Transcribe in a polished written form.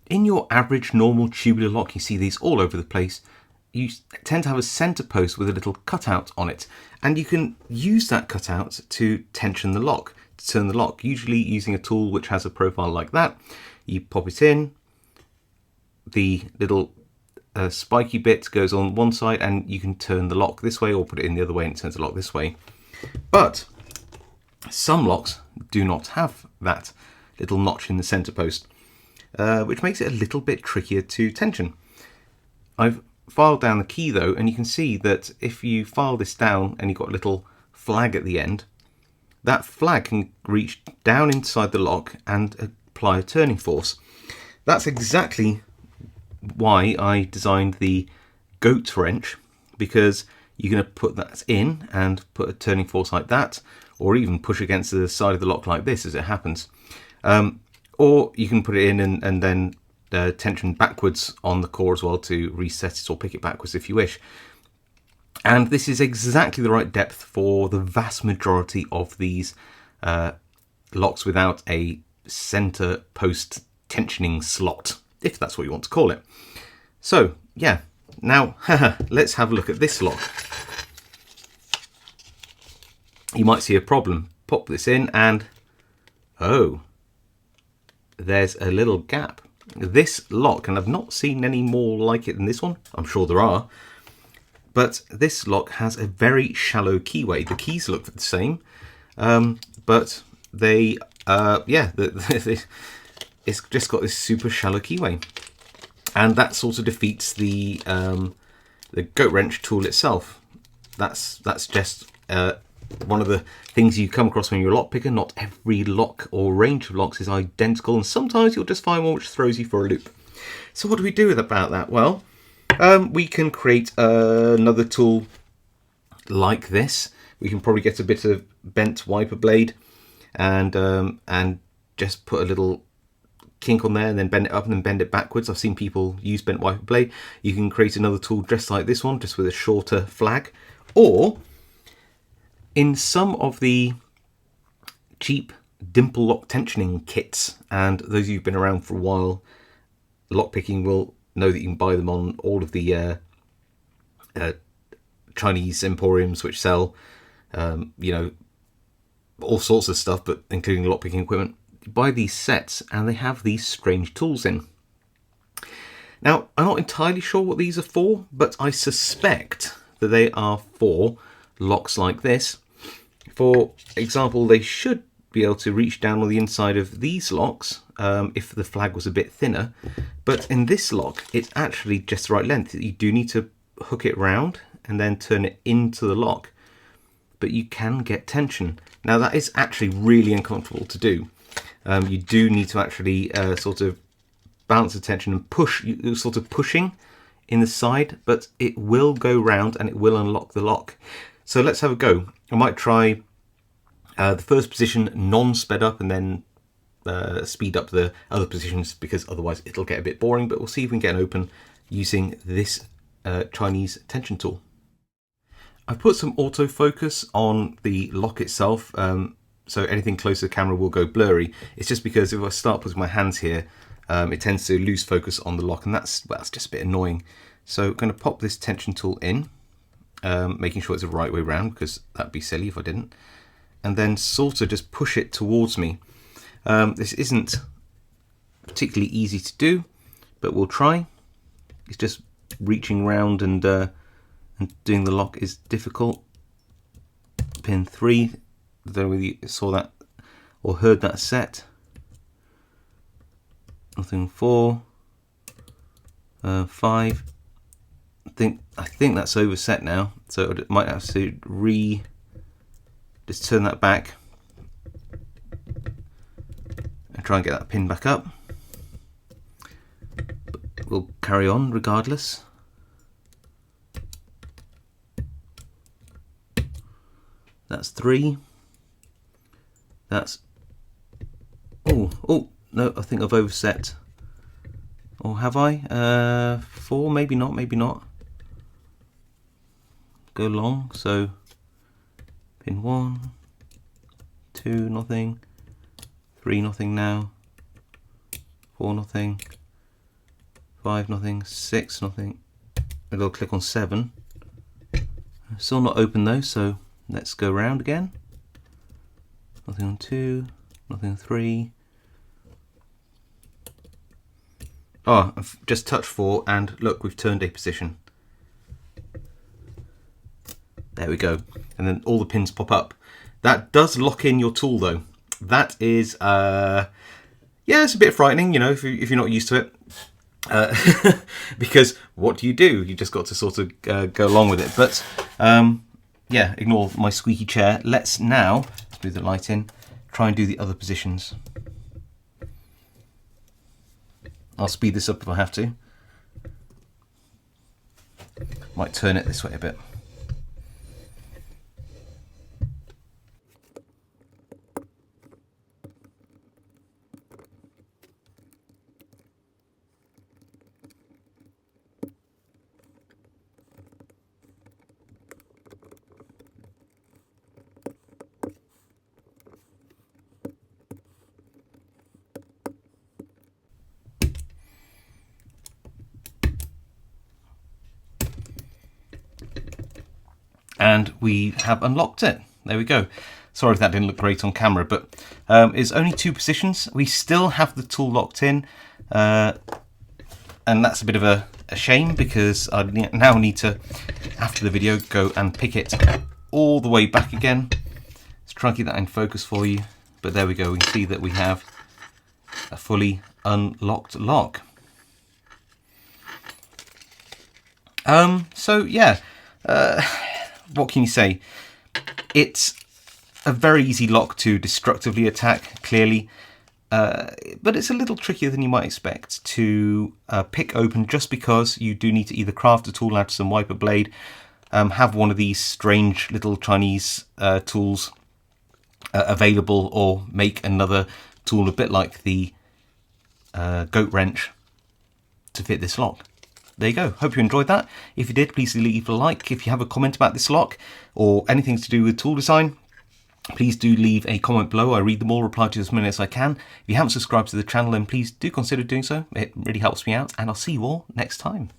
in your average normal tubular lock, you see these all over the place. You tend to have a center post with a little cutout on it, and you can use that cutout to tension the lock, to turn the lock, usually using a tool which has a profile like that. You pop it in, the little spiky bit goes on one side, and you can turn the lock this way or put it in the other way and it turns the lock this way. But some locks do not have that little notch in the center post, which makes it a little bit trickier to tension. I've filed down the key though, and you can see that if you file this down and you've got a little flag at the end, that flag can reach down inside the lock and apply a turning force. That's exactly why I designed the goat wrench, because you're going to put that in and put a turning force like that, or even push against the side of the lock like this as it happens. Or you can put it in and then tension backwards on the core as well to reset it or pick it backwards if you wish. And this is exactly the right depth for the vast majority of these locks without a center post tensioning slot, if that's what you want to call it. So yeah, now let's have a look at this lock. You might see a problem. Pop this in and oh, there's a little gap. This lock, and I've not seen any more like it than this one, I'm sure there are, but this lock has a very shallow keyway. The keys look the same, but they, it's just got this super shallow keyway, and that sort of defeats the goat wrench tool itself. That's just one of the things you come across when you're a lock picker. Not every lock or range of locks is identical, and sometimes you'll just find one which throws you for a loop. So what do we do about that? Well, we can create another tool like this. We can probably get a bit of bent wiper blade and just put a little kink on there and then bend it up and then bend it backwards. I've seen people use bent wiper blade. You can create another tool just like this one, just with a shorter flag, or in some of the cheap dimple lock tensioning kits, and those of you who've been around for a while lockpicking will know that you can buy them on all of the Chinese emporiums which sell all sorts of stuff, but including lockpicking equipment. You buy these sets and they have these strange tools in. Now, I'm not entirely sure what these are for, but I suspect that they are for locks like this. For example, they should be able to reach down on the inside of these locks if the flag was a bit thinner, but in this lock it's actually just the right length. You do need to hook it round and then turn it into the lock, but you can get tension. Now that is actually really uncomfortable to do. You do need to actually sort of balance the tension and push, sort of pushing in the side, but it will go round and it will unlock the lock. So let's have a go. I might try the first position non-sped up and then speed up the other positions, because otherwise it'll get a bit boring, but we'll see if we can get an open using this Chinese tension tool. I've put some autofocus on the lock itself, so anything close to the camera will go blurry. It's just because if I start putting my hands here, it tends to lose focus on the lock, and that's just a bit annoying. So I'm going to pop this tension tool in, making sure it's the right way around, because that'd be silly if I didn't, and then sort of just push it towards me. This isn't particularly easy to do, but we'll try. It's just reaching around and doing the lock is difficult. Pin 3, I don't know whether you saw that or heard that set. Nothing. 4, 5. I think that's overset now, so I might have to just turn that back and try and get that pin back up. But we'll carry on regardless. That's 3. That's oh no, I think I've overset. Or have I? 4, maybe not, maybe not. Go long, so pin 1, 2, nothing, 3, nothing now, 4, nothing, 5, nothing. 6, nothing. A little click on 7. Still not open though, so let's go around again. Nothing on 2, nothing on 3. Oh, I've just touched 4 and look, we've turned a position. There we go. And then all the pins pop up. That does lock in your tool though. That is, yeah, it's a bit frightening, you know, if you're not used to it. Because what do? You just got to sort of go along with it. But yeah, ignore my squeaky chair. Let's now, move the light in, try and do the other positions. I'll speed this up if I have to. Might turn it this way a bit. And we have unlocked it. There we go. Sorry if that didn't look great on camera, but it's only 2 positions. We still have the tool locked in, and that's a bit of a shame because I now need to, after the video, go and pick it all the way back again. Let's try and keep that in focus for you. But there we go. We can see that we have a fully unlocked lock. So yeah. What can you say? It's a very easy lock to destructively attack, clearly, but it's a little trickier than you might expect to pick open, just because you do need to either craft a tool out of some wiper blade, have one of these strange little Chinese tools available, or make another tool a bit like the goat wrench to fit this lock. There you go. Hope you enjoyed that. If you did, please leave a like. If you have a comment about this lock or anything to do with tool design, please do leave a comment below. I read them all, reply to as many as I can. If you haven't subscribed to the channel, then please do consider doing so. It really helps me out, and I'll see you all next time.